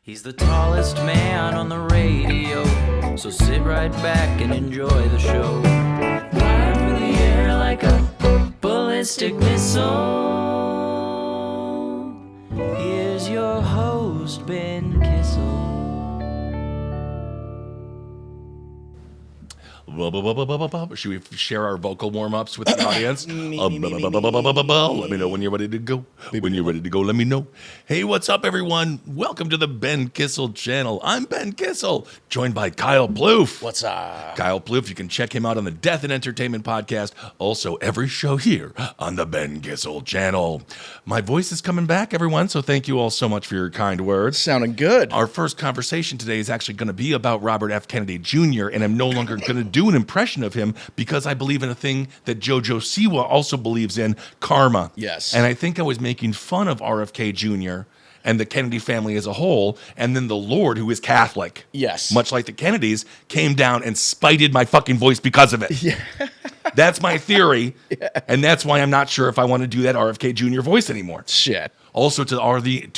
He's the tallest man on the radio, so sit right back and enjoy the show. Flying through the air like a ballistic missile. Here's your host, Ben Kissel. Should we share our vocal warm-ups with the audience? Let me know when you're ready to go. When you're ready to go, let me know. Hey, what's up, everyone? Welcome to the Ben Kissel channel. I'm Ben Kissel, joined by Kyle Ploof. What's up? Kyle Ploof, you can check him out on the Death and Entertainment podcast. Also, every show here on the Ben Kissel channel. My voice is coming back, everyone, so thank you all so much for your kind words. Sounding good. Our first conversation today is actually going to be about Robert F. Kennedy Jr., and I'm no longer going to do an impression of him because I believe in a thing that Jojo Siwa also believes in, karma. Yes. And I think I was making fun of RFK Jr. and the Kennedy family as a whole, and then the Lord, who is Catholic, Yes. much like the Kennedys, came down and spited my fucking voice because of it. Yeah. That's my theory, and that's why I'm not sure if I want to do that RFK Jr. voice anymore. Shit. Also, to all the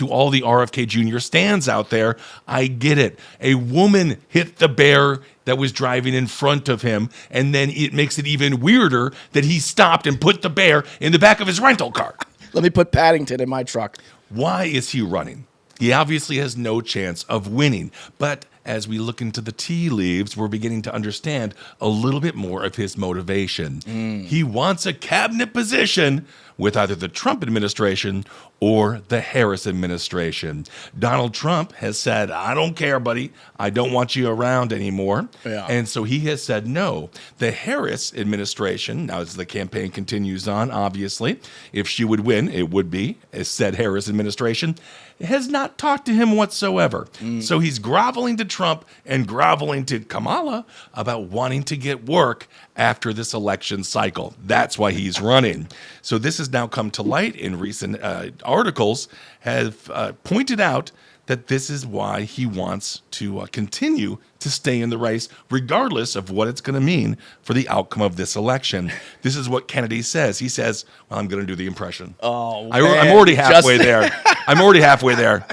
RFK Jr. stands out there, I get it. A woman hit the bear that was driving in front of him, and then it makes it even weirder that he stopped and put the bear in the back of his rental car. Let me put Paddington in my truck. Why is he running? He obviously has no chance of winning, but as we look into the tea leaves, we're beginning to understand a little bit more of his motivation. He wants a cabinet position with either the Trump administration or the Harris administration. Donald Trump has said, I don't care, buddy. I don't want you around anymore. Yeah. And so he has said no. The Harris administration, now as the campaign continues on, obviously, if she would win, it would be, as said Harris administration, has not talked to him whatsoever. So he's groveling to Trump and groveling to Kamala about wanting to get work after this election cycle. That's why he's running. So this has now come to light in recent articles have pointed out that this is why he wants to continue to stay in the race, regardless of what it's going to mean for the outcome of this election. This is what Kennedy says. He says, well, I'm going to do the impression. Oh, I'm man. already halfway there. I'm already halfway there.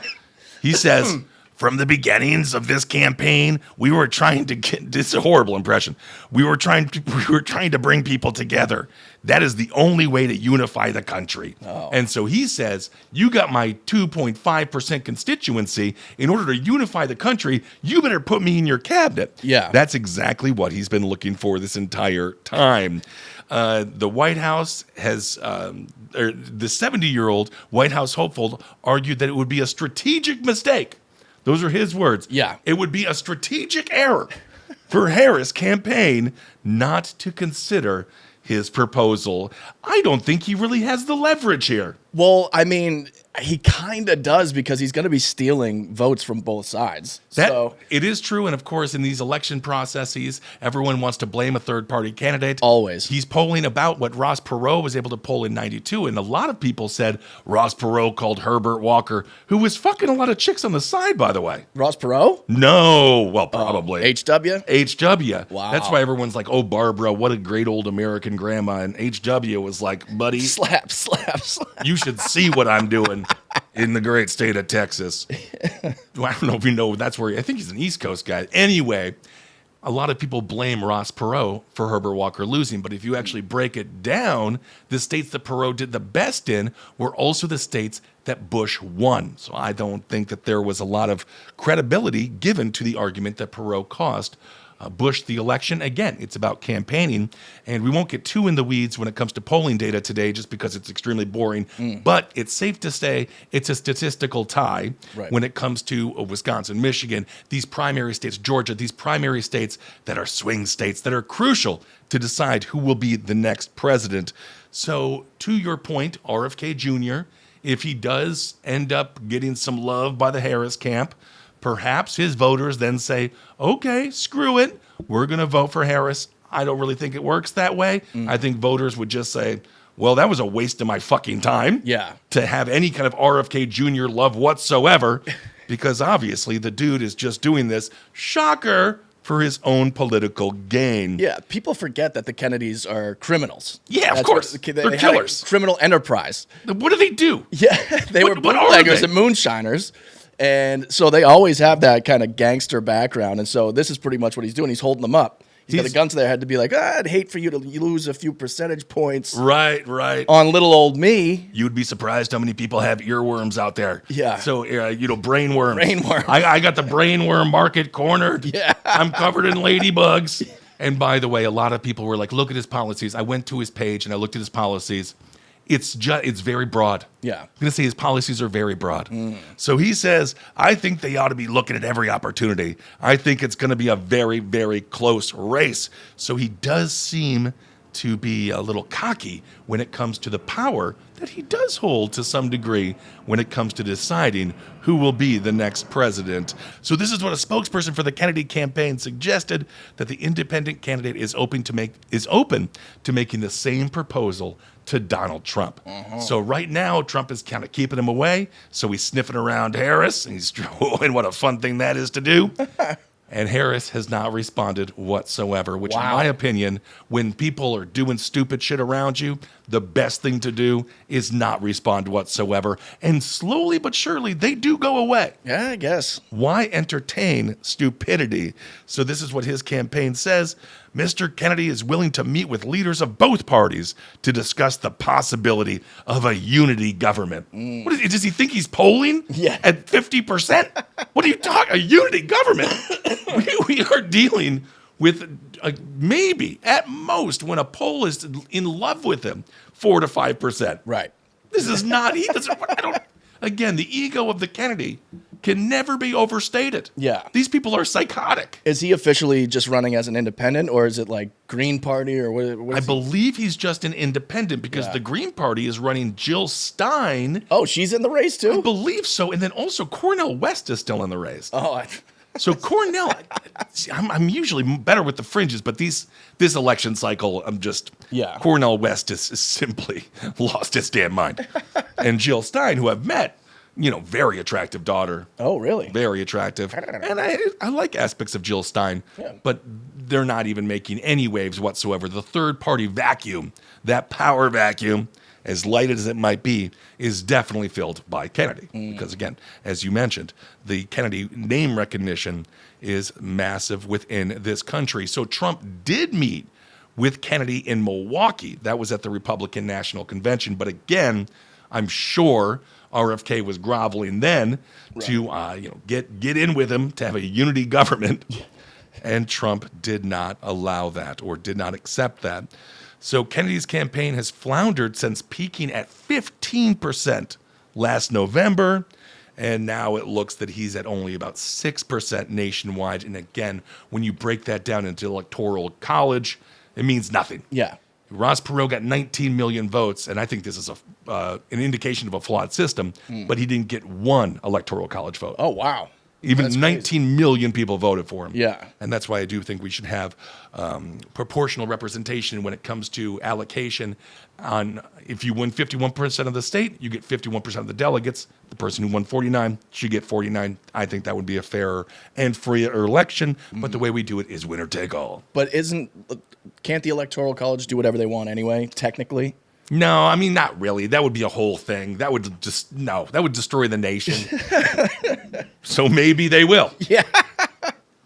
He says, from the beginnings of this campaign, we were trying to get, this is a horrible impression. We were trying to bring people together. That is the only way to unify the country. Oh. And so he says, you got my 2.5% constituency. In order to unify the country, you better put me in your cabinet. Yeah. That's exactly what he's been looking for this entire time. The White House has, the 70-year-old White House hopeful argued that it would be a strategic mistake. Those are his words. Yeah. It would be a strategic error for Harris' campaign not to consider his proposal. I don't think he really has the leverage here. Well, I mean, he kind of does because he's going to be stealing votes from both sides. So It is true. And of course, in these election processes, everyone wants to blame a third party candidate. Always. He's polling about what Ross Perot was able to poll in 92. And a lot of people said Ross Perot called Herbert Walker, who was fucking a lot of chicks on the side, by the way. Ross Perot? No. Well, probably. HW? HW. Wow. That's why everyone's like, oh, Barbara, what a great old American grandma. And HW was like, buddy, Slap, slap, slap. you should see what I'm doing in the great state of Texas. I don't know if you know, that's where, I think he's an East Coast guy. Anyway, a lot of people blame Ross Perot for Herbert Walker losing, but if you actually break it down, the states that Perot did the best in were also the states that Bush won. So I don't think that there was a lot of credibility given to the argument that Perot cost Bush the election. Again, it's about campaigning, and we won't get too in the weeds when it comes to polling data today just because it's extremely boring, but it's safe to say it's a statistical tie when it comes to Wisconsin, Michigan, these primary states, Georgia, these primary states that are swing states that are crucial to decide who will be the next president. So to your point, RFK Jr., if he does end up getting some love by the Harris camp, perhaps his voters then say, okay, screw it. We're going to vote for Harris. I don't really think it works that way. I think voters would just say, well, that was a waste of my fucking time to have any kind of RFK Jr. love whatsoever, because obviously the dude is just doing this, shocker, for his own political gain. Yeah, people forget that the Kennedys are criminals. Yeah, of course. They're killers. Criminal enterprise. What do they do? Yeah, they were what are bootleggers they? and moonshiners. And so they always have that kind of gangster background. And so this is pretty much what he's doing. He's holding them up. He's got the gun to their head to be like, I'd hate for you to lose a few percentage points Right. on little old me. You'd be surprised how many people have earworms out there. Yeah. So, brainworms. Brainworms. I got the brainworm market cornered. Yeah. I'm covered in ladybugs. And by the way, a lot of people were like, look at his policies. I went to his page and I looked at his policies. It's very broad. Yeah. I'm going to say his policies are very broad. So he says, I think they ought to be looking at every opportunity. I think it's going to be a very, very close race. So he does seem to be a little cocky when it comes to the power that he does hold to some degree when it comes to deciding who will be the next president. So this is what a spokesperson for the Kennedy campaign suggested, that the independent candidate is open to making the same proposal to Donald Trump. So right now, Trump is kind of keeping him away. So he's sniffing around Harris, and he's and what a fun thing that is to do. And Harris has not responded whatsoever, which in my opinion, when people are doing stupid shit around you, the best thing to do is not respond whatsoever. And slowly but surely, they do go away. Yeah, I guess. Why entertain stupidity? So this is what his campaign says. Mr. Kennedy is willing to meet with leaders of both parties to discuss the possibility of a unity government. Does he think he's polling at 50%? What are you talking? A unity government? we are dealing with maybe, at most, when a poll is in love with him, 4 to 5%. Right. This is not. Again, the ego of the Kennedy can never be overstated. Yeah. These people are psychotic. Is he officially just running as an independent, or is it like Green Party, or what I believe he's just an independent because the Green Party is running Jill Stein. Oh, she's in the race too? I believe so. And then also Cornel West is still in the race. Oh, So Cornel, I'm usually better with the fringes, but this election cycle, Cornel West is simply lost his damn mind. And Jill Stein, who I've met, very attractive daughter. Oh, really? Very attractive. And I like aspects of Jill Stein, but they're not even making any waves whatsoever. The third party vacuum, that power vacuum, as light as it might be, is definitely filled by Kennedy. Because again, as you mentioned, the Kennedy name recognition is massive within this country. So Trump did meet with Kennedy in Milwaukee. That was at the Republican National Convention. But again, I'm sure RFK was groveling then to get in with him to have a unity government. And Trump did not allow that or did not accept that. So Kennedy's campaign has floundered since peaking at 15% last November, and now it looks that he's at only about 6% nationwide. And again, when you break that down into electoral college, it means nothing. Yeah. Ross Perot got 19 million votes, and I think this is an indication of a flawed system, but he didn't get one electoral college vote. Oh, wow. Even 19 million people voted for him. Yeah. And that's why I do think we should have proportional representation when it comes to allocation. If you win 51% of the state, you get 51% of the delegates. The person who won 49 should get 49. I think that would be a fairer and freer election. But the way we do it is winner take all. But can't the Electoral College do whatever they want anyway, technically? No, I mean, not really. That would be a whole thing. That would destroy the nation. So maybe they will. Yeah.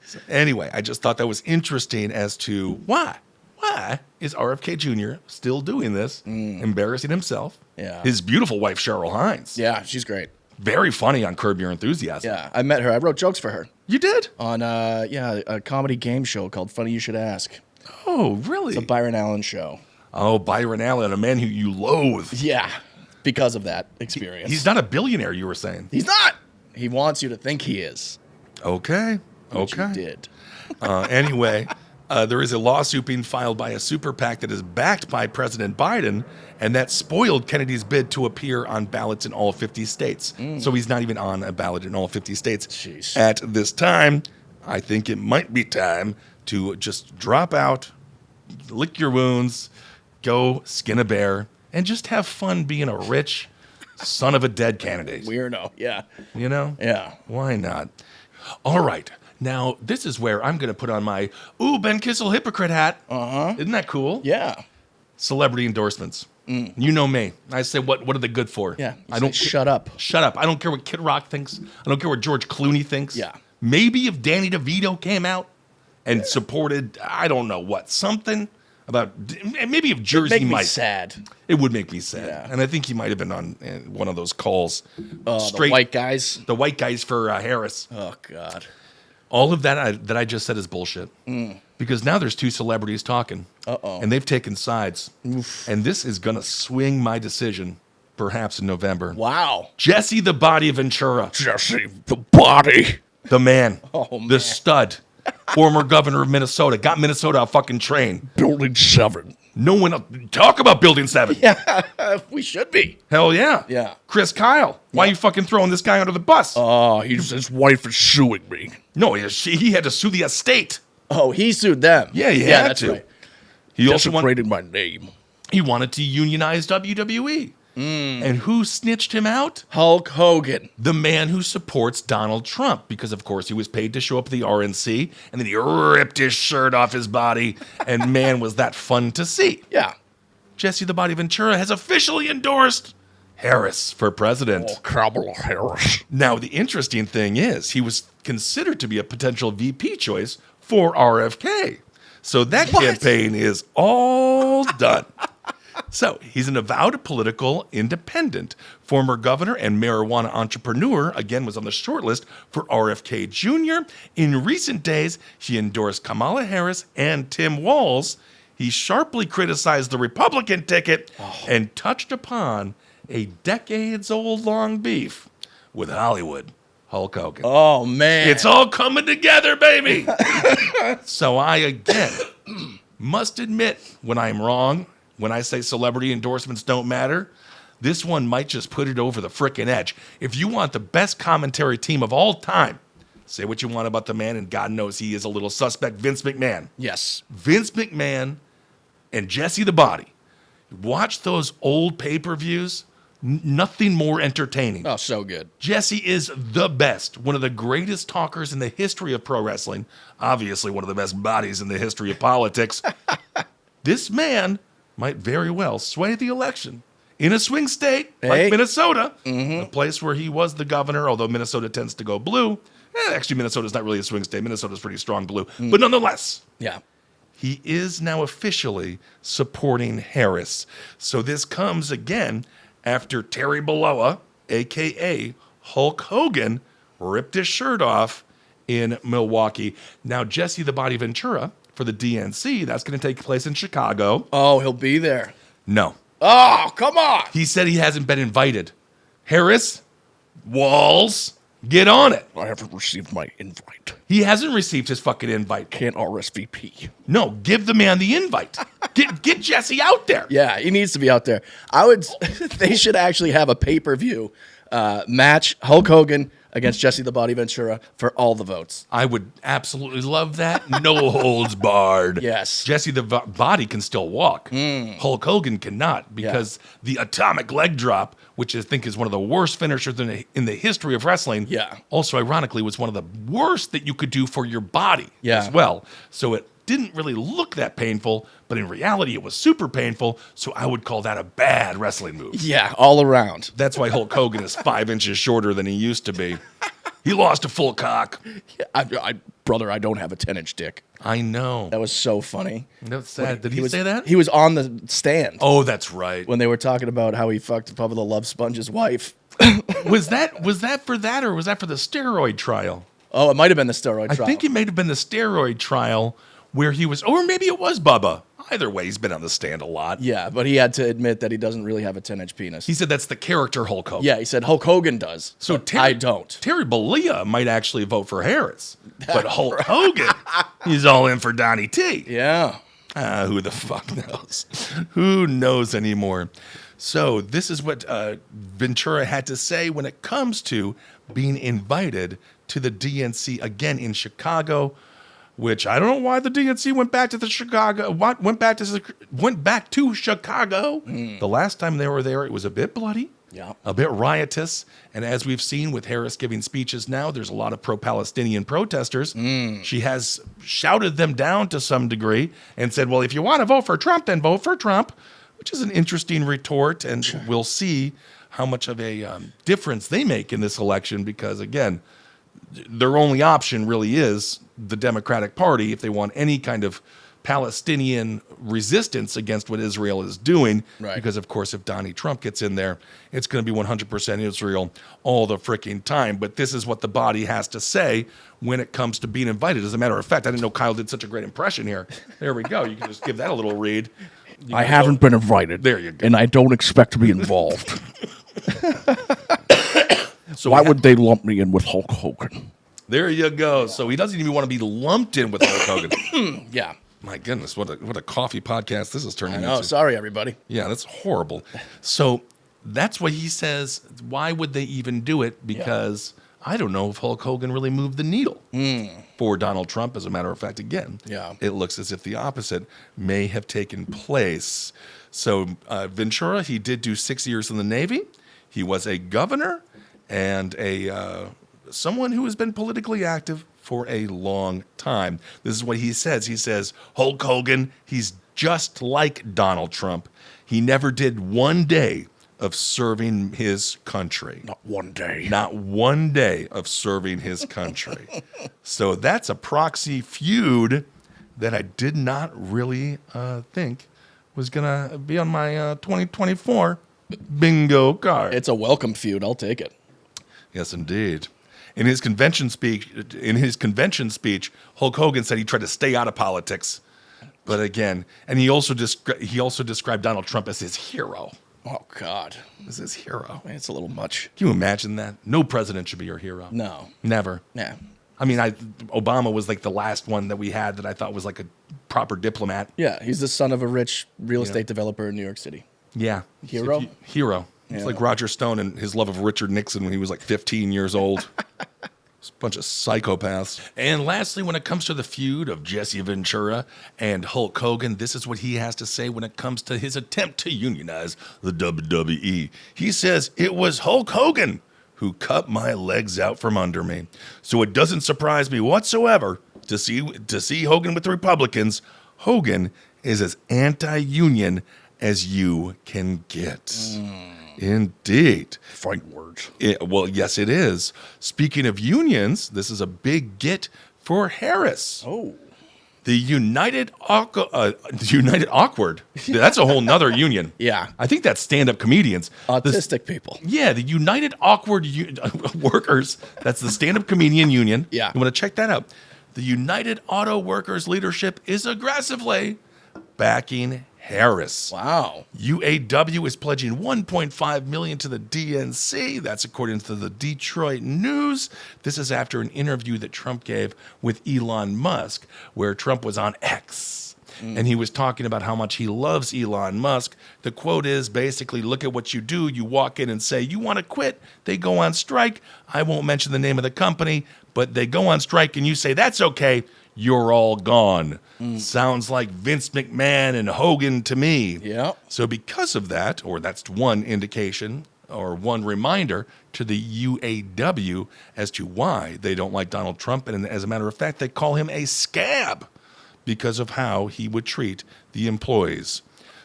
So anyway, I just thought that was interesting as to why is RFK Jr. still doing this, embarrassing himself? Yeah. His beautiful wife, Cheryl Hines. Yeah, she's great. Very funny on Curb Your Enthusiasm. Yeah, I met her. I wrote jokes for her. You did? On, a comedy game show called Funny You Should Ask. Oh, really? It's a Byron Allen show. Oh, Byron Allen, a man who you loathe. Yeah, because of that experience. He's not a billionaire, you were saying. He's not. He wants you to think he is. Okay. Which he did. Anyway, there is a lawsuit being filed by a super PAC that is backed by President Biden, and that spoiled Kennedy's bid to appear on ballots in all 50 states. So he's not even on a ballot in all 50 states. Jeez. At this time. I think it might be time to just drop out, lick your wounds, go skin a bear, and just have fun being a rich son of a dead candidate. Weirdo, yeah. You know? Yeah. Why not? All right. Now, this is where I'm going to put on my, Ben Kissel hypocrite hat. Uh-huh. Isn't that cool? Yeah. Celebrity endorsements. You know me. I say, what are they good for? Yeah. I don't shut up. Shut up. I don't care what Kid Rock thinks. I don't care what George Clooney thinks. Yeah. Maybe if Danny DeVito came out and supported, I don't know what, something about, maybe if Jersey Make me might. sad. It would make me sad. Yeah. And I think he might have been on one of those calls. The white guys. The white guys for Harris. Oh, God. All of that I just said is bullshit. Because now there's two celebrities talking. Uh-oh. And they've taken sides. Oof. And this is going to swing my decision perhaps in November. Wow. Jesse the Body Ventura. Jesse the Body. The man. Oh, man. The stud. Former governor of Minnesota. Got Minnesota a fucking train. Building 7. No one talk about Building 7. Yeah, we should be. Hell yeah. Yeah. Chris Kyle. Why you fucking throwing this guy under the bus? Oh, his wife is suing me. No, he had to sue the estate. Oh, he sued them. Yeah, he had that's to. right. He also Desecrated my name. he wanted to unionize WWE. And who snitched him out? Hulk Hogan. The man who supports Donald Trump, because of course he was paid to show up at the RNC, and then he ripped his shirt off his body, and man, was that fun to see. Yeah. Jesse the Body Ventura has officially endorsed Harris for president. Kamala Harris. Now, the interesting thing is he was considered to be a potential VP choice for RFK. So that campaign is all done. So he's an avowed political independent. Former governor and marijuana entrepreneur, again, was on the short list for RFK Jr. In recent days, he endorsed Kamala Harris and Tim Walz. He sharply criticized the Republican ticket and touched upon a decades-old long beef with Hollywood Hulk Hogan. Oh, man. It's all coming together, baby. So I, again, must admit when I'm wrong, when I say celebrity endorsements don't matter, this one might just put it over the frickin' edge. If you want the best commentary team of all time, say what you want about the man, and God knows he is a little suspect, Vince McMahon. Yes. Vince McMahon and Jesse the Body. Watch those old pay-per-views. Nothing more entertaining. Oh, so good. Jesse is the best, one of the greatest talkers in the history of pro wrestling, obviously one of the best bodies in the history of politics. This man might very well sway the election in a swing state like Minnesota, a place where he was the governor, although Minnesota tends to go blue. Actually, Minnesota's not really a swing state. Minnesota's pretty strong blue. But nonetheless, Yeah. he is now officially supporting Harris. So this comes again after Terry Bollea, a.k.a. Hulk Hogan, ripped his shirt off in Milwaukee. Now, Jesse the Body Ventura for the DNC, that's going to take place in Chicago. Oh, he'll be there. No. Oh, come on. He said he hasn't been invited. Harris, Walls, get on it. I haven't received my invite. He hasn't received his fucking invite. Can't RSVP. No, give the man the invite. Get Jesse out there. Yeah, he needs to be out there. They should actually have a pay-per-view match, Hulk Hogan against Jesse the Body Ventura for all the votes. I would absolutely love that. No holds barred. Yes. Jesse the Body can still walk. Hulk Hogan cannot because the atomic leg drop, which I think is one of the worst finishers in the history of wrestling, also ironically was one of the worst that you could do for your body as well. So it didn't really look that painful, but in reality it was super painful, so I would call that a bad wrestling move. Yeah, all around. That's why Hulk Hogan is 5 inches shorter than he used to be. He lost a full cock. Yeah, brother, I don't have a 10-inch dick. I know. That was so funny. That's sad. Did he say that? He was on the stand. Oh, that's right. When they were talking about how he fucked Pamela Love Sponge's wife. Was that for that, or was that for the steroid trial? Oh, it might have been the steroid trial. I think it may have been the steroid trial where he was, or maybe it was Bubba. Either way, he's been on the stand a lot. Yeah, but he had to admit that he doesn't really have a 10-inch penis. He said that's the character Hulk Hogan. Yeah, he said Hulk Hogan does. So I don't. Terry Bollea might actually vote for Harris, but Hulk Hogan, he's all in for Donnie T. Yeah. Who the fuck knows? Who knows anymore? So this is what Ventura had to say when it comes to being invited to the DNC again in Chicago, which I don't know why the DNC went back to Chicago. The last time they were there, it was a bit bloody, a bit riotous, and as we've seen with Harris giving speeches now, there's a lot of pro-Palestinian protesters. She has shouted them down to some degree and said, well, if you want to vote for Trump, then vote for Trump. which is an interesting retort, and we'll see how much of a difference they make in this election because, again, their only option really is the Democratic Party if they want any kind of Palestinian resistance against what Israel is doing. Right. Because, of course, if Donnie Trump gets in there, it's going to be 100% Israel all the freaking time. But this is what the body has to say when it comes to being invited. As a matter of fact, I didn't know Kyle did such a great impression here. There we go. You can just give that a little read. I haven't been invited. There you go. And I don't expect to be involved. So Why would they lump me in with Hulk Hogan? There you go. So he doesn't even want to be lumped in with Hulk Hogan. Yeah. My goodness, what a coffee podcast this is turning Oh, into. sorry, everybody. Yeah, that's horrible. So that's what he says. Why would they even do it? Because I don't know if Hulk Hogan really moved the needle for Donald Trump. As a matter of fact, again, it looks as if the opposite may have taken place. So Ventura, he did do 6 years in the Navy. He was a governor and a someone who has been politically active for a long time. This is what he says. He says, Hulk Hogan, he's just like Donald Trump. He never did one day of serving his country. Not one day. Not one day of serving his country. So that's a proxy feud that I did not really think was going to be on my 2024 bingo card. It's a welcome feud. I'll take it. Yes, indeed. In his convention speech, Hulk Hogan said he tried to stay out of politics. But again, and he also described Donald Trump as his hero. Oh, God. As his hero. It's a little much. Can you imagine that? No president should be your hero. No. Never. Yeah. I mean, Obama was like the last one that we had that I thought was like a proper diplomat. Yeah, he's the son of a rich real estate developer in New York City. Yeah. Hero? Hero. It's Yeah. like Roger Stone and his love of Richard Nixon when he was like 15 years old. It's a bunch of psychopaths. And lastly, when it comes to the feud of Jesse Ventura and Hulk Hogan, this is what he has to say when it comes to his attempt to unionize the WWE. He says, it was Hulk Hogan who cut my legs out from under me. So it doesn't surprise me whatsoever to see Hogan with the Republicans. Hogan is as anti-union as you can get. Indeed. Fight words. Well, yes, it is. Speaking of unions, this is a big get for Harris. Oh. The United Awkward. That's a whole nother union. Yeah. I think that's stand-up comedians. Autistic people. Yeah, the United Awkward Workers. That's the stand-up comedian union. Yeah. You want to check that out. The United Auto Workers leadership is aggressively backing Harris. Wow. UAW is pledging $1.5 million to the DNC. That's according to the Detroit News. This is after an interview that Trump gave with Elon Musk, where Trump was on X. And he was talking about how much he loves Elon Musk. The quote is basically, look at what you do. You walk in and say, you want to quit. They go on strike. I won't mention the name of the company, but they go on strike and you say, that's okay. You're all gone. Sounds like Vince McMahon and Hogan to me. Yeah. So because of that, or that's one indication or one reminder to the UAW as to why they don't like Donald Trump. And as a matter of fact, they call him a scab because of how he would treat the employees.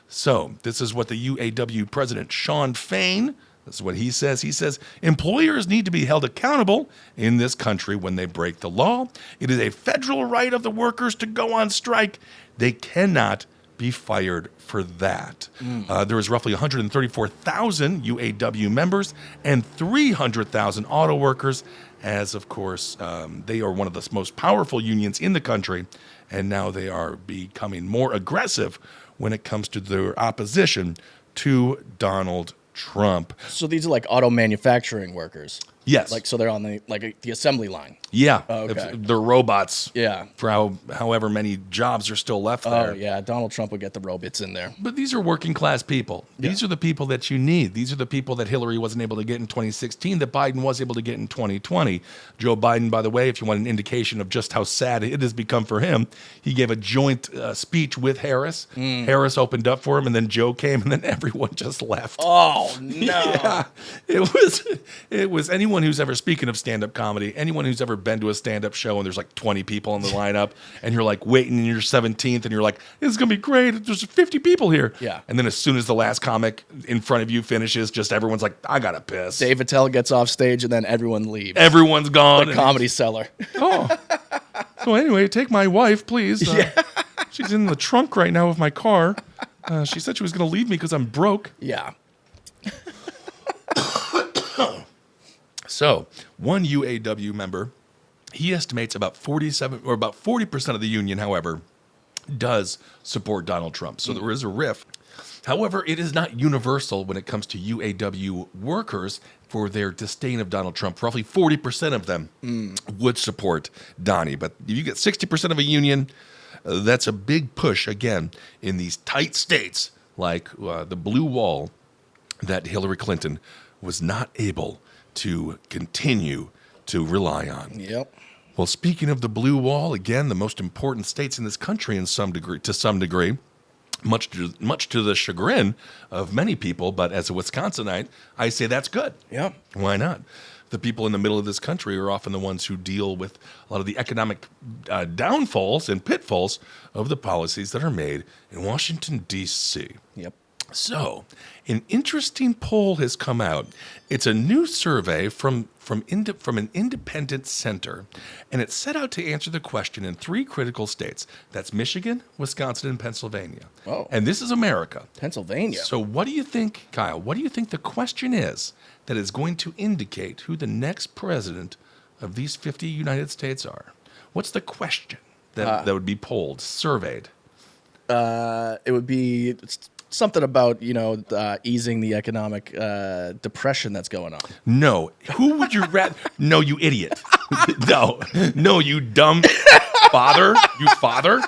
So this is what the UAW president, Sean Fain, this is what he says. He says, employers need to be held accountable in this country when they break the law. It is a federal right of the workers to go on strike. They cannot be fired for that. There is roughly 134,000 UAW members and 300,000 auto workers, as of course, they are one of the most powerful unions in the country, and now they are becoming more aggressive when it comes to their opposition to Donald Trump. So these are like auto manufacturing workers. Yes. Like, so they're on the assembly line. Yeah. Okay. They're robots. Yeah. For however many jobs are still left there. Oh, yeah. Donald Trump would get the robots in there. But these are working class people. These are the people that you need. These are the people that Hillary wasn't able to get in 2016 that Biden was able to get in 2020. Joe Biden, by the way, if you want an indication of just how sad it has become for him, he gave a joint speech with Harris. Harris opened up for him, and then Joe came, and then everyone just left. Oh, no. Yeah. It was anyone anyone who's ever, speaking of stand-up comedy, anyone who's ever been to a stand-up show and there's like 20 people in the lineup and you're like waiting in your 17th and you're like, this is going to be great. There's 50 people here. Yeah. And then as soon as the last comic in front of you finishes, just everyone's like, I got to piss. Dave Attell gets off stage and then everyone leaves. Everyone's gone. The Comedy Cellar. Oh. So anyway, take my wife, please. She's in the trunk right now of my car. She said she was going to leave me because I'm broke. Yeah. So, one UAW member, he estimates about 40% of the union, however, does support Donald Trump. So there is a rift. However, it is not universal when it comes to UAW workers for their disdain of Donald Trump. Roughly 40% of them would support Donnie. But if you get 60% of a union, that's a big push, again, in these tight states like the blue wall that Hillary Clinton was not able to continue to rely on. Yep. Well, speaking of the blue wall, again, the most important states in this country to some degree, much to the chagrin of many people, but as a Wisconsinite, I say that's good. Yeah. Why not? The people in the middle of this country are often the ones who deal with a lot of the economic downfalls and pitfalls of the policies that are made in Washington, D.C. Yep. So, an interesting poll has come out. It's a new survey from an independent center, and it's set out to answer the question in 3 critical states. That's Michigan, Wisconsin, and Pennsylvania. Oh. And this is America. Pennsylvania. So what do you think, Kyle? What do you think the question is that is going to indicate who the next president of these 50 United States are? What's the question that would be polled, surveyed? It would be something about, easing the economic depression that's going on. No. Who would you rather? No, you idiot. No, you dumb father. You father.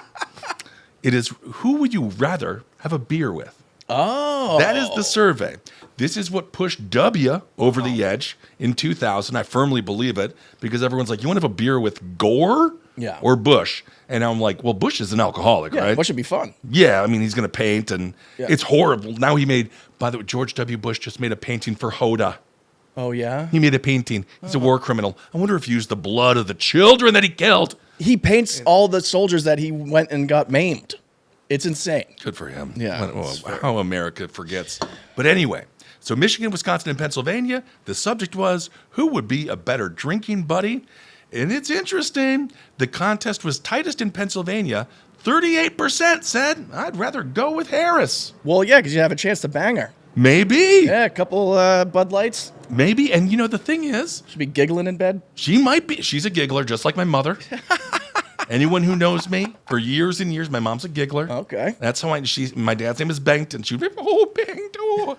It is, who would you rather have a beer with? Oh. That is the survey. This is what pushed W over the edge in 2000. I firmly believe it because everyone's like, you want to have a beer with Gore? Yeah. Or Bush? And I'm like, well, Bush is an alcoholic, Yeah, right? what should be fun? Yeah, I mean, he's going to paint, and Yeah. it's horrible. Now by the way, George W. Bush just made a painting for Hoda. Oh, yeah? He made a painting. He's a war criminal. I wonder if he used the blood of the children that he killed. He paints all the soldiers that he went and got maimed. It's insane. Good for him. Yeah, How America forgets. But anyway, so Michigan, Wisconsin, and Pennsylvania, the subject was, who would be a better drinking buddy? And it's interesting. The contest was tightest in Pennsylvania. 38% said, I'd rather go with Harris. Well, yeah, because you have a chance to bang her. Maybe. Yeah, a couple Bud Lights. Maybe. And the thing is, Should be giggling in bed. she might be. She's a giggler, just like my mother. Anyone who knows me for years and years, my mom's a giggler. Okay. That's how my dad's name is Bengt, and she'd be, oh, Bengt, oh.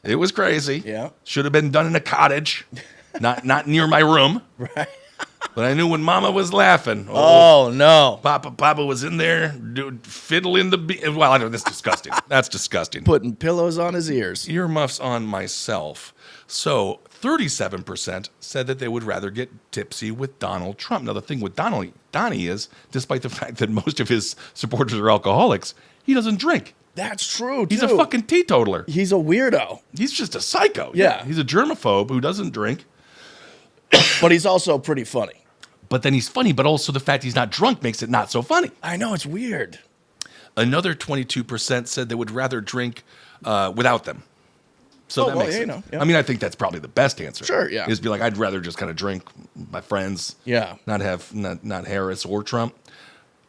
It was crazy. Yeah. Should have been done in a cottage, not near my room. Right. But I knew when Mama was laughing. Oh, no. Papa was in there, fiddling well, I don't know, that's disgusting. That's disgusting. Putting pillows on his ears. Earmuffs on myself. So 37% said that they would rather get tipsy with Donald Trump. Now, the thing with Donnie is, despite the fact that most of his supporters are alcoholics, he doesn't drink. That's true, He's a fucking teetotaler. He's a weirdo. He's just a psycho. Yeah. He's a germaphobe who doesn't drink. But he's also pretty funny. But then he's funny, but also the fact he's not drunk makes it not so funny. I know, it's weird. Another 22% said they would rather drink without them. So that makes sense. Yeah. I mean, I think that's probably the best answer. Sure, yeah. Is be like, I'd rather just kind of drink my friends. Yeah. Not have not Harris or Trump.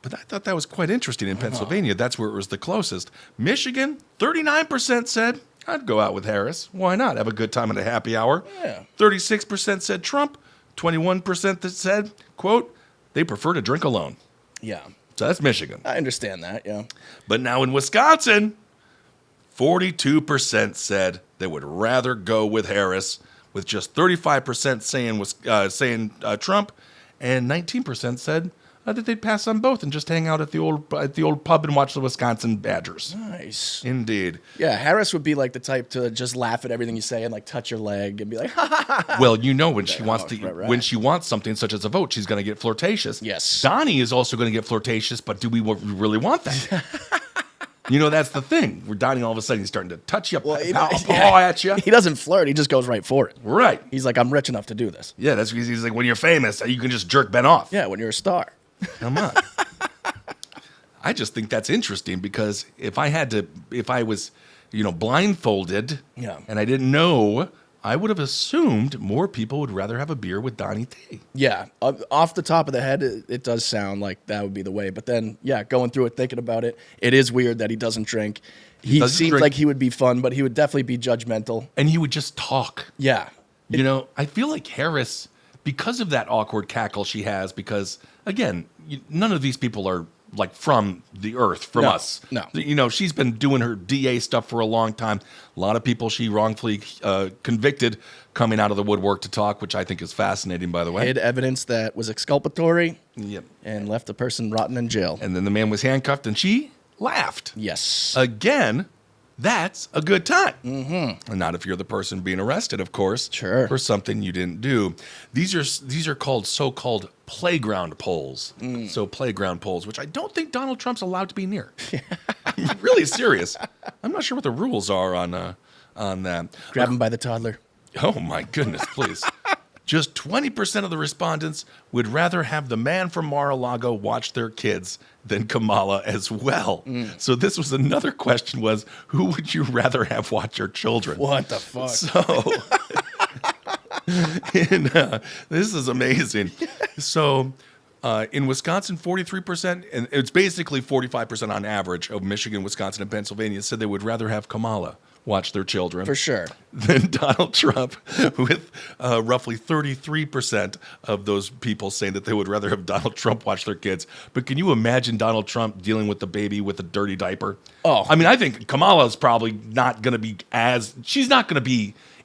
But I thought that was quite interesting in Pennsylvania. That's where it was the closest. Michigan, 39% said, I'd go out with Harris. Why not? Have a good time at a happy hour. Yeah. 36% said Trump. 21% that said, quote, they prefer to drink alone. Yeah. So that's Michigan. I understand that, yeah. But now in Wisconsin, 42% said they would rather go with Harris, with just 35% saying Trump, and 19% said that they'd pass on both and just hang out at the old pub and watch the Wisconsin Badgers. Nice. Indeed. Yeah, Harris would be like the type to just laugh at everything you say and like touch your leg and be like, ha ha ha. Well, when she wants to, right. when she wants something such as a vote, she's going to get flirtatious. Yes. Donnie is also going to get flirtatious, but do we really want that? You know, that's the thing. Where Donnie all of a sudden he's starting to touch you, Well, paw at you. He doesn't flirt. He just goes right for it. Right. He's like, I'm rich enough to do this. Yeah, that's because he's like, when you're famous, you can just jerk Ben off. Yeah, when you're a star. Come on. I just think that's interesting because if I was, blindfolded Yeah. and I didn't know, I would have assumed more people would rather have a beer with Donnie T. Yeah, off the top of the head, it does sound like that would be the way. But then, yeah, going through it, thinking about it, it is weird that he doesn't drink. He doesn't seems drink. like he would be fun, but he would definitely be judgmental. And he would just talk. Yeah. I feel like Harris, because of that awkward cackle she has, because, again, none of these people are like from the earth, from No, us. no. She's been doing her DA stuff for a long time. A lot of people she wrongfully convicted coming out of the woodwork to talk, which I think is fascinating, by the way. Hid evidence that was exculpatory Yep. and left the person rotten in jail. And then the man was handcuffed, and she laughed. Yes. Again, that's a good time. Mm-hmm. And not if you're the person being arrested, of course, Sure. for something you didn't do. These are called so-called playground polls. So playground polls, which I don't think Donald Trump's allowed to be near. I'm really serious. I'm not sure what the rules are on that. Grab him by the toddler. Oh my goodness, please. Just 20% of the respondents would rather have the man from Mar-a-Lago watch their kids than Kamala as well. So this was another question was, who would you rather have watch your children? What the fuck? So, this is amazing. So, in Wisconsin, 43%, and it's basically 45% on average of Michigan, Wisconsin, and Pennsylvania said they would rather have Kamala watch their children For sure. than Donald Trump, with roughly 33% of those people saying that they would rather have Donald Trump watch their kids. But can you imagine Donald Trump dealing with the baby with a dirty diaper? Oh. I mean, I think Kamala's probably not going to be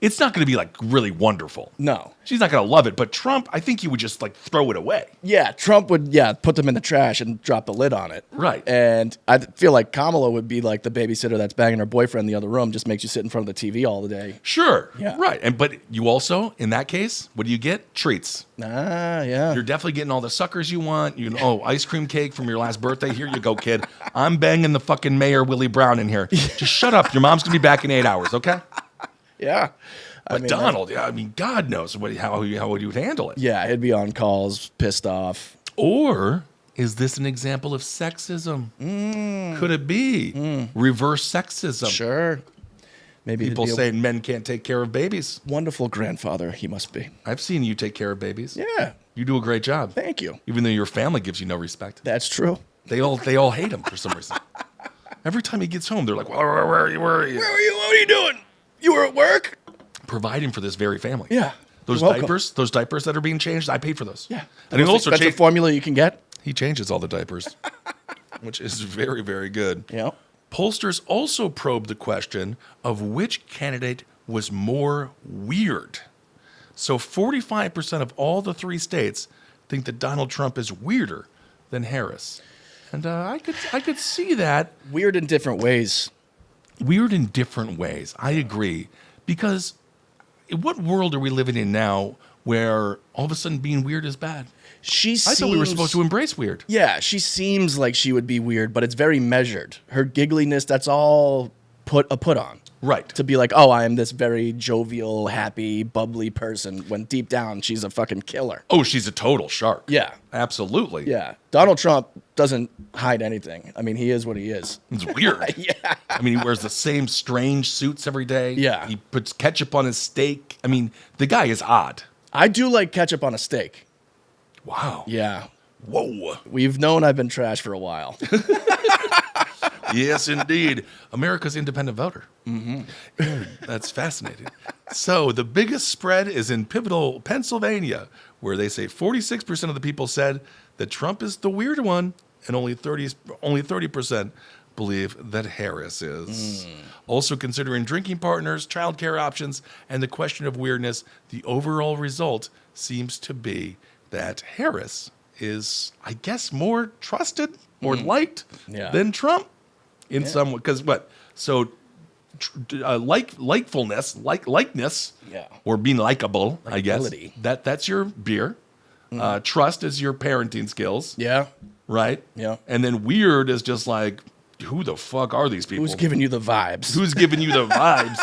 it's not going to be like really wonderful. No. She's not going to love it. But Trump, I think he would just like throw it away. Yeah, Trump would, put them in the trash and drop the lid on it. Right. And I feel like Kamala would be like the babysitter that's banging her boyfriend in the other room, just makes you sit in front of the TV all the day. Sure. Yeah. Right. But you also, in that case, what do you get? Treats. Ah, yeah. You're definitely getting all the suckers you want. Ice cream cake from your last birthday. Here you go, kid. I'm banging the fucking Mayor Willie Brown in here. Just shut up. Your mom's going to be back in 8 hours, okay? Yeah. But Donald, God knows how you would handle it. Yeah, he'd be on calls, pissed off. Or is this an example of sexism? Could it be reverse sexism? Sure. Maybe People he'd be saying men can't take care of babies. a wonderful grandfather he must be. I've seen you take care of babies. Yeah, You do a great job. thank you. Even though your family gives you no respect. That's true. They all hate him for some reason. Every time he gets home, they're like, where are you? Where are you? What are you doing? You were at work? Providing for this very family. Yeah. Those You're welcome. those diapers that are being changed, I paid for those. Yeah. And he also expensive formula you can get. he changes all the diapers, which is very, very good. Yeah. Pollsters also probed the question of which candidate was more weird. So 45% of all the three states think that Donald Trump is weirder than Harris. And I could see that. Weird in different ways. Weird in different ways. I agree. Because what world are we living in now where all of a sudden being weird is bad? I thought we were supposed to embrace weird. Yeah, she seems like she would be weird, but it's very measured. Her giggliness, that's all put on. Right. To be like, oh, I am this very jovial, happy, bubbly person, when deep down she's a fucking killer. Oh, she's a total shark. Yeah. Absolutely. Yeah. Donald Trump doesn't hide anything. I mean, he is what he is. It's weird. Yeah. I mean, he wears the same strange suits every day. Yeah. He puts ketchup on his steak. I mean, the guy is odd. I do like ketchup on a steak. Wow. Yeah. Whoa. We've known I've been trash for a while. Yes, indeed. America's independent voter. Mm-hmm. That's fascinating. So the biggest spread is in pivotal Pennsylvania, where they say 46% of the people said that Trump is the weird one, and only 30% believe that Harris is. Also considering drinking partners, childcare options, and the question of weirdness, the overall result seems to be that Harris is, I guess, more trusted or liked than Trump in some way. Because what? So likeness, or being likable, I guess. Likability. That's your beer. Trust is your parenting skills. Yeah. Right? Yeah. And then weird is just like, who the fuck are these people? Who's giving you the vibes? Who's giving you the vibes?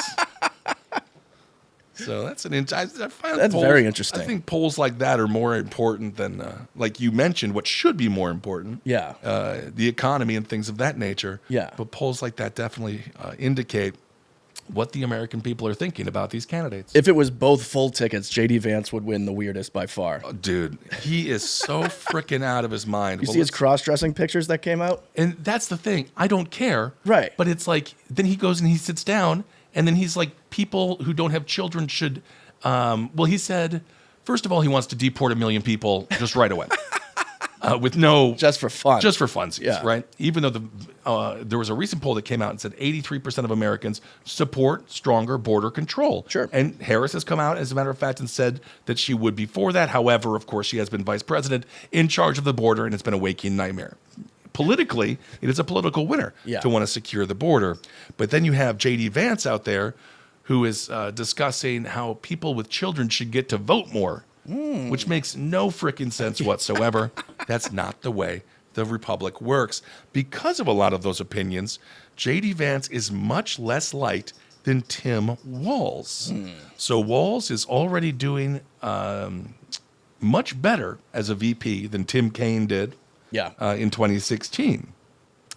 So that's That's very interesting. I think polls like that are more important than, like you mentioned, what should be more important. Yeah. The economy and things of that nature. Yeah. But polls like that definitely indicate what the American people are thinking about these candidates. If it was both full tickets, J.D. Vance would win the weirdest by far. Dude, he is so freaking out of his mind. You see his cross-dressing pictures that came out? And that's the thing. I don't care. Right. But it's like, then he goes and he sits down, and then he's like, people who don't have children should, well, he said, first of all, he wants to deport 1 million people just right away. With no... Just for fun. Just for funsies, Yeah. right? Even though there was a recent poll that came out and said 83% of Americans support stronger border control. Sure. And Harris has come out, as a matter of fact, and said that she would be for that. However, of course, she has been vice president in charge of the border, and it's been a waking nightmare. Politically, it is a political winner to want to secure the border. But then you have J.D. Vance out there who is discussing how people with children should get to vote more, which makes no freaking sense whatsoever. That's not the way the Republic works. Because of a lot of those opinions, J.D. Vance is much less liked than Tim Walz. So Walz is already doing much better as a VP than Tim Kaine did in 2016.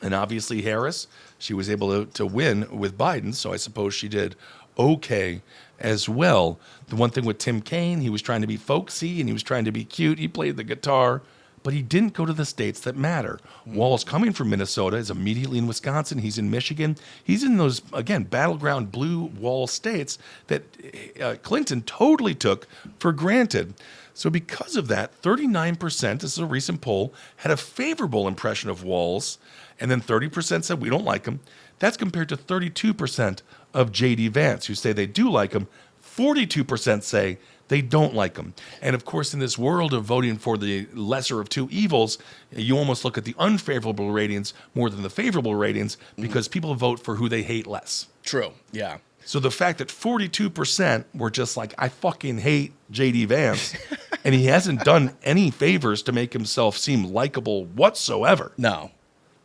And obviously Harris, she was able to win with Biden, so I suppose she did okay as well. The one thing with Tim Kaine, he was trying to be folksy and he was trying to be cute. He played the guitar, but he didn't go to the states that matter. Walz, coming from Minnesota, is immediately in Wisconsin. He's in Michigan. He's in those, again, battleground blue wall states that Clinton totally took for granted. So because of that, 39%, this is a recent poll, had a favorable impression of Walz, and then 30% said we don't like him. That's compared to 32% of J.D. Vance, who say they do like him. 42% say they don't like him. And of course, in this world of voting for the lesser of two evils, you almost look at the unfavorable ratings more than the favorable ratings because people vote for who they hate less. True. Yeah. So the fact that 42% were just like, I fucking hate J.D. Vance, and he hasn't done any favors to make himself seem likable whatsoever. No.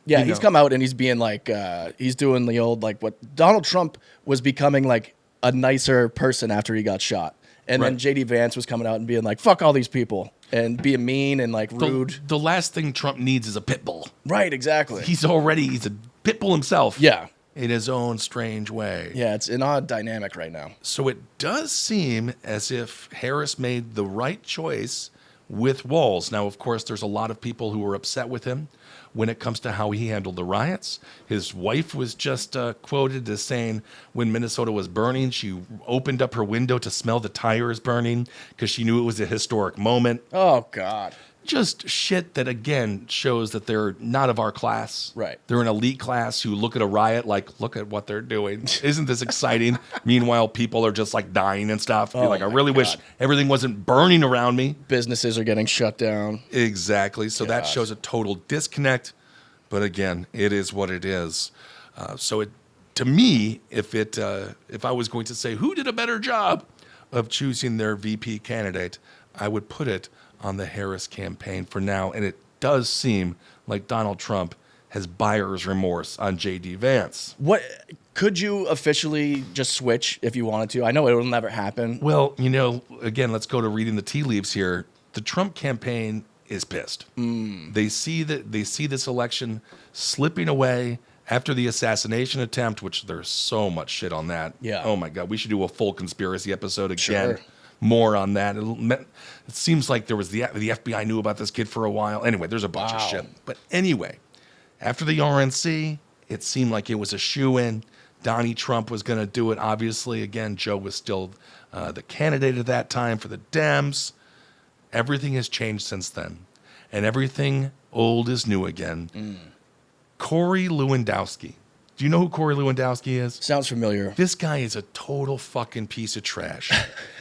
Yeah, he's come out and he's being like, he's doing the old, like, what Donald Trump was becoming like a nicer person after he got shot. And then J.D. Vance was coming out and being like, fuck all these people and being mean and like rude. The last thing Trump needs is a pit bull. Right, exactly. He's a pit bull himself. Yeah. In his own strange way. Yeah, it's an odd dynamic right now. So it does seem as if Harris made the right choice with Walz. Now, of course, there's a lot of people who were upset with him when it comes to how he handled the riots. His wife was just quoted as saying when Minnesota was burning, she opened up her window to smell the tires burning because she knew it was a historic moment. Oh, God. Just shit that, again, shows that they're not of our class. Right. They're an elite class who look at a riot like, look at what they're doing. Isn't this exciting? Meanwhile, people are just like dying and stuff. You're like, I really wish everything wasn't burning around me. Businesses are getting shut down. Exactly. So that shows a total disconnect. But again, it is what it is. To me, if I was going to say who did a better job of choosing their VP candidate, I would put it on the Harris campaign for now. And it does seem like Donald Trump has buyer's remorse on J.D. Vance. What could you officially just switch if you wanted to? I know it will never happen. Well, again, let's go to reading the tea leaves here. The Trump campaign is pissed. They see this election slipping away after the assassination attempt, which there's so much shit on that. Yeah. Oh my God, we should do a full conspiracy episode again. Sure. More on that. It seems like there was the FBI knew about this kid for a while. Anyway, there's a bunch of shit. But anyway, after the RNC, it seemed like it was a shoo-in. Donnie Trump was going to do it. Obviously, again, Joe was still the candidate at that time for the Dems. Everything has changed since then. And everything old is new again. Corey Lewandowski. Do you know who Corey Lewandowski is? Sounds familiar. This guy is a total fucking piece of trash.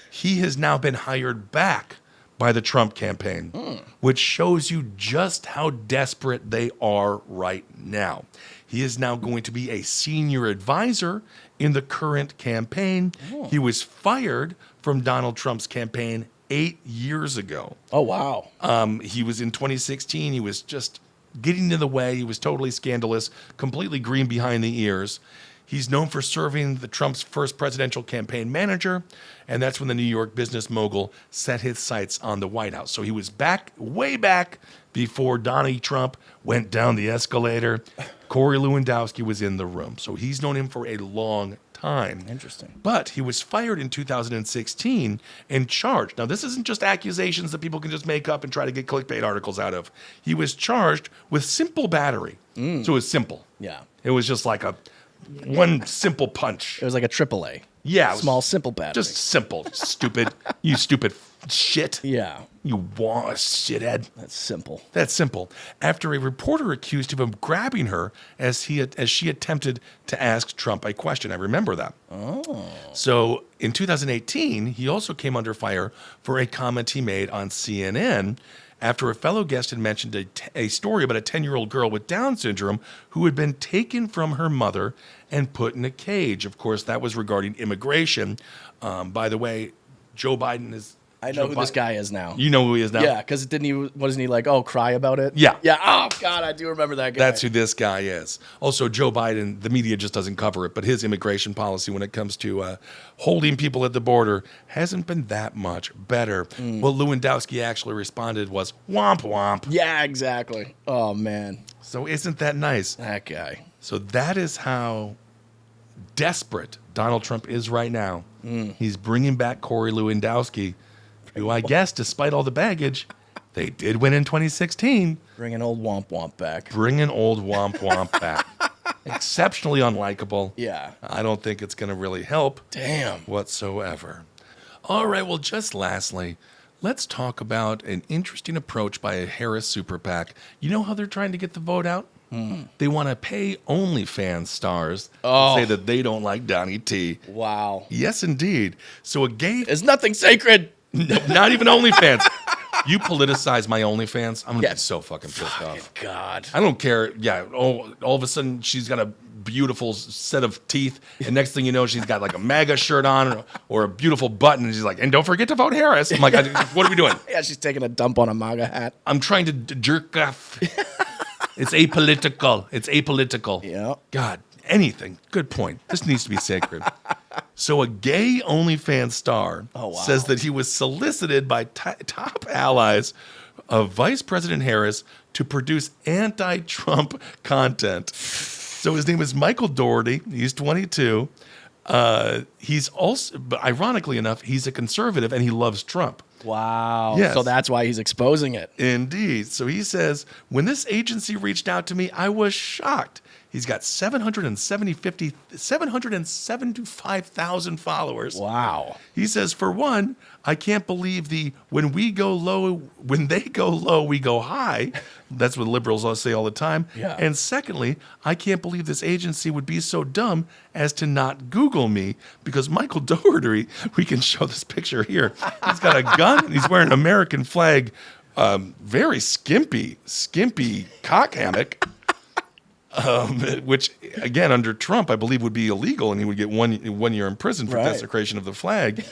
He has now been hired back by the Trump campaign, which shows you just how desperate they are right now. He is now going to be a senior advisor in the current campaign. He was fired from Donald Trump's campaign 8 years ago. Oh, wow. He was in 2016. He was just getting in the way. He was totally scandalous, completely green behind the ears. He's known for serving the Trump's first presidential campaign manager, and that's when the New York business mogul set his sights on the White House. So he was back, way back, before Donnie Trump went down the escalator. Corey Lewandowski was in the room. So he's known him for a long time. Interesting. But he was fired in 2016 and charged. Now, this isn't just accusations that people can just make up and try to get clickbait articles out of. He was charged with simple battery. So it was simple. Yeah. It was just like one simple punch. It was like a AAA. Yeah. It was Small, simple battery. just simple. Stupid. You stupid shit. Yeah. You shithead. That's simple. That's simple. After a reporter accused him of grabbing her as she attempted to ask Trump a question. I remember that. Oh. So in 2018, he also came under fire for a comment he made on CNN after a fellow guest had mentioned a story about a 10-year-old girl with Down syndrome who had been taken from her mother and put in a cage. Of course, that was regarding immigration. By the way, Joe Biden is... I know who this guy is now. You know who he is now? Yeah, because wasn't he like, cry about it? Yeah. Yeah. Oh, God, I do remember that guy. That's who this guy is. Also, Joe Biden, the media just doesn't cover it, but his immigration policy when it comes to holding people at the border hasn't been that much better. What Lewandowski actually responded was, womp womp. Yeah, exactly. Oh, man. So isn't that nice? That guy. So that is how desperate Donald Trump is right now. He's bringing back Corey Lewandowski, who I guess, despite all the baggage, they did win in 2016. Bringing old Womp Womp back. Bringing old Womp Womp back. Exceptionally unlikable. Yeah. I don't think it's going to really help. Damn. Whatsoever. All right, well, just lastly, let's talk about an interesting approach by a Harris Super PAC. You know how they're trying to get the vote out? They want to pay OnlyFans stars to say that they don't like Donnie T. Wow. Yes, indeed. So a gay... There's nothing sacred. No, not even OnlyFans. You politicize my OnlyFans, I'm going to be so fucking pissed off. God. I don't care. Yeah, all of a sudden she's got a beautiful set of teeth, and next thing you know, she's got like a MAGA shirt on or a beautiful button, and she's like, and don't forget to vote Harris. I'm like, what are we doing? Yeah, she's taking a dump on a MAGA hat. I'm trying to jerk off. It's apolitical. It's apolitical. Yeah. God, anything. Good point. This needs to be sacred. So a gay OnlyFans star says that he was solicited by top allies of Vice President Harris to produce anti-Trump content. So his name is Michael Doherty. He's 22. He's also, but ironically enough, he's a conservative and he loves Trump. Wow. Yes. So that's why he's exposing it. Indeed. So he says, when this agency reached out to me, I was shocked. He's got 775,000 followers. Wow. He says, for one, I can't believe when they go low, we go high. That's what liberals all say all the time. Yeah. And secondly, I can't believe this agency would be so dumb as to not Google me, because Michael Doherty, we can show this picture here. He's got a gun and he's wearing an American flag, very skimpy cock hammock. Which, again, under Trump, I believe would be illegal, and he would get one year in prison for desecration of the flag.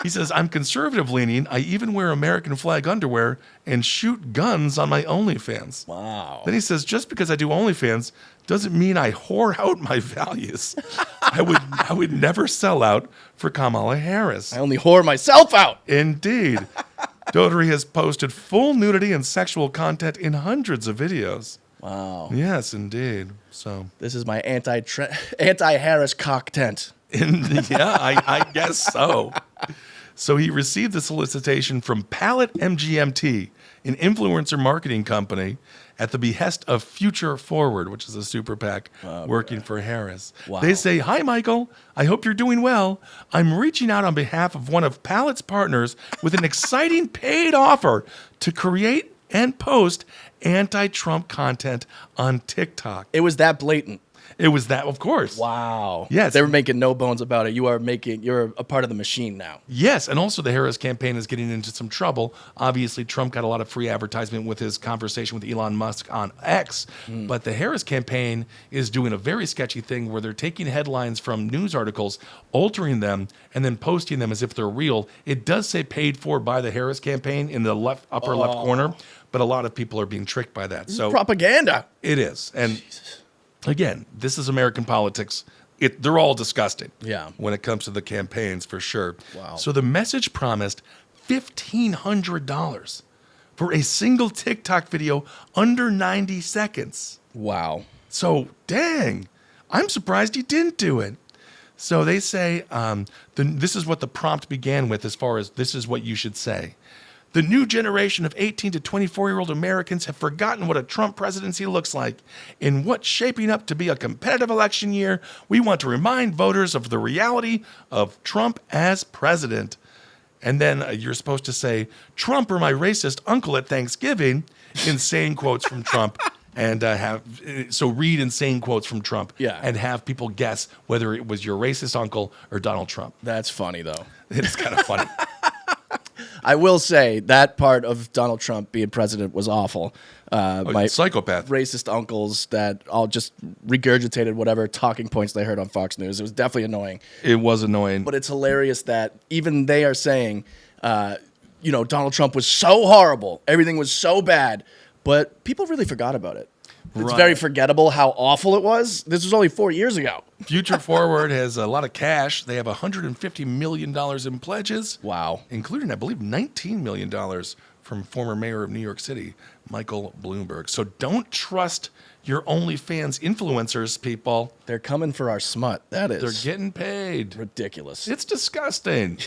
He says, I'm conservative leaning. I even wear American flag underwear and shoot guns on my OnlyFans. Wow. Then he says, just because I do OnlyFans doesn't mean I whore out my values. I would never sell out for Kamala Harris. I only whore myself out. Indeed. Doherty has posted full nudity and sexual content in hundreds of videos. Wow. Yes, indeed. So This is my anti-Harris cock tent. yeah, I guess so. So he received the solicitation from Palette MGMT, an influencer marketing company, at the behest of Future Forward, which is a super PAC working for Harris. Wow. They say, hi, Michael. I hope you're doing well. I'm reaching out on behalf of one of Palette's partners with an exciting paid offer to create and post anti-Trump content on TikTok. It was that blatant. It was that, of course. Wow. Yes. They were making no bones about it. You're a part of the machine now. Yes, and also the Harris campaign is getting into some trouble. Obviously, Trump got a lot of free advertisement with his conversation with Elon Musk on X, but the Harris campaign is doing a very sketchy thing where they're taking headlines from news articles, altering them, and then posting them as if they're real. It does say paid for by the Harris campaign in the upper left corner, but a lot of people are being tricked by that. So Propaganda. it is. And again, this is American politics. They're all disgusting. Yeah. When it comes to the campaigns, for sure. Wow. So the message promised $1,500 for a single TikTok video under 90 seconds. Wow. So, dang, I'm surprised he didn't do it. So they say, this is what the prompt began with as far as this is what you should say. The new generation of 18 to 24-year-old Americans have forgotten what a Trump presidency looks like. In what's shaping up to be a competitive election year, we want to remind voters of the reality of Trump as president. And then you're supposed to say, Trump or my racist uncle at Thanksgiving, insane quotes from Trump. And read insane quotes from Trump. Yeah. And have people guess whether it was your racist uncle or Donald Trump. That's funny, though. It's kind of funny. I will say that part of Donald Trump being president was awful. My Psychopath. racist uncles that all just regurgitated whatever talking points they heard on Fox News. It was definitely annoying. It was annoying. But it's hilarious that even they are saying, Donald Trump was so horrible. Everything was so bad. But people really forgot about it. It's Right. very forgettable how awful it was. This was only 4 years ago. Future Forward has a lot of cash. They have $150 million in pledges. Wow. Including, I believe, $19 million from former mayor of New York City, Michael Bloomberg. So don't trust your OnlyFans influencers, people. They're coming for our smut. That is They're getting paid. ridiculous. It's disgusting.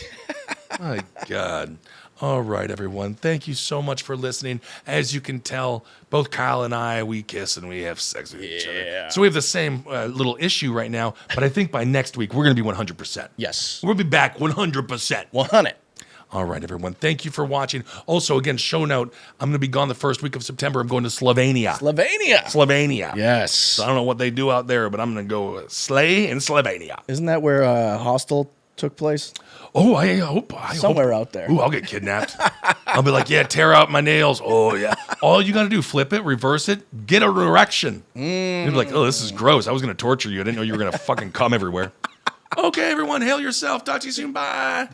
My God. All right, everyone. Thank you so much for listening. As you can tell, both Kyle and I, we kiss and we have sex with each other. So we have the same little issue right now, but I think by next week, we're going to be 100%. Yes. We'll be back 100%. 100. All right, everyone. Thank you for watching. Also, again, show note, I'm going to be gone the first week of September. I'm going to Slovenia. Slovenia. Yes. I don't know what they do out there, but I'm going to go slay in Slovenia. Isn't that where Hostel took place? Oh, I hope. Somewhere out there. Ooh, I'll get kidnapped. I'll be like, yeah, tear out my nails. Oh, yeah. All you got to do, flip it, reverse it, get an erection. You'd be like, oh, this is gross. I was going to torture you. I didn't know you were going to fucking come everywhere. Okay, everyone, hail yourself. Talk to you soon. Bye.